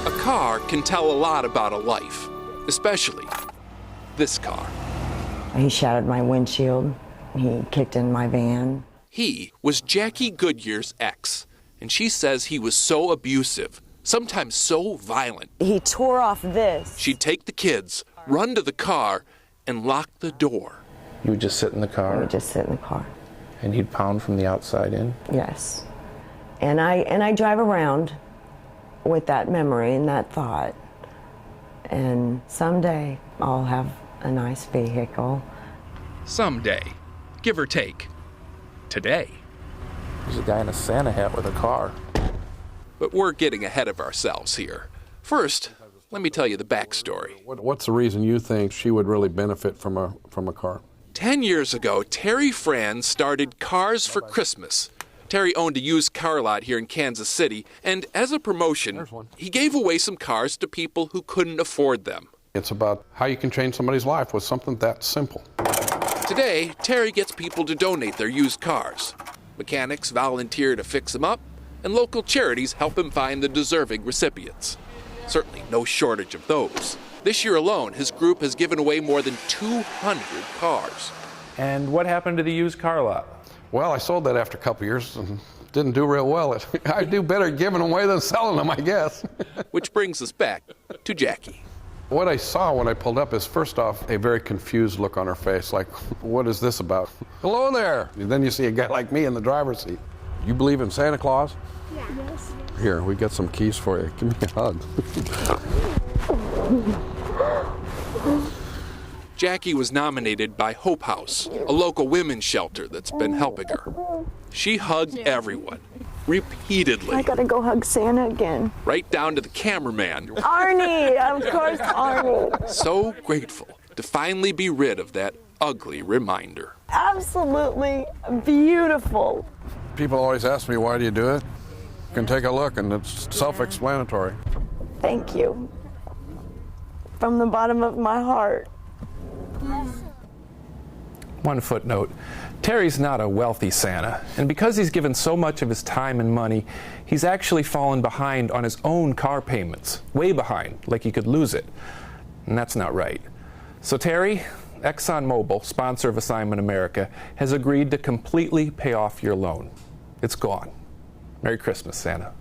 A car can tell a lot about a life, especially this car. He shattered my windshield. He kicked in my van. He was Jackie Goodyear's ex, and she says he was so abusive, sometimes so violent. He tore off this. She'd take the kids, run to the car, and lock the door. You would just sit in the car? I would just sit in the car. And he'd pound from the outside in? Yes. And I drive around with that memory and that thought. And someday I'll have a nice vehicle. Someday, give or take. Today. There's a guy in a Santa hat with a car. But we're getting ahead of ourselves here. First, let me tell you the backstory. What's the reason you think she would really benefit from a car? 10 years ago, Terry Franz started Cars for Christmas. Terry owned a used car lot here in Kansas City, and as a promotion, he gave away some cars to people who couldn't afford them. It's about how you can change somebody's life with something that simple. Today, Terry gets people to donate their used cars. Mechanics volunteer to fix them up, and local charities help him find the deserving recipients. Certainly no shortage of those. This year alone, his group has given away more than 200 cars. And what happened to the used car lot? Well, I sold that after a couple years and didn't do real well. I do better giving them away than selling them, I guess. Which brings us back to Jackie. What I saw when I pulled up is, first off, a very confused look on her face, like, what is this about? Hello there. And then you see a guy like me in the driver's seat. You believe in Santa Claus? Yeah. Yes. Here, we got some keys for you. Give me a hug. Jackie was nominated by Hope House, a local women's shelter that's been helping her. She hugged everyone, repeatedly. I gotta go hug Santa again. Right down to the cameraman. Arnie, of course, Arnie. So grateful to finally be rid of that ugly reminder. Absolutely beautiful. People always ask me, why do you do it? You can take a look, and it's self-explanatory. Thank you. From the bottom of my heart. One footnote. Terry's not a wealthy Santa, and because he's given so much of his time and money, he's actually fallen behind on his own car payments. Way behind, like he could lose it. And that's not right. So Terry, ExxonMobil, sponsor of Assignment America, has agreed to completely pay off your loan. It's gone. Merry Christmas, Santa.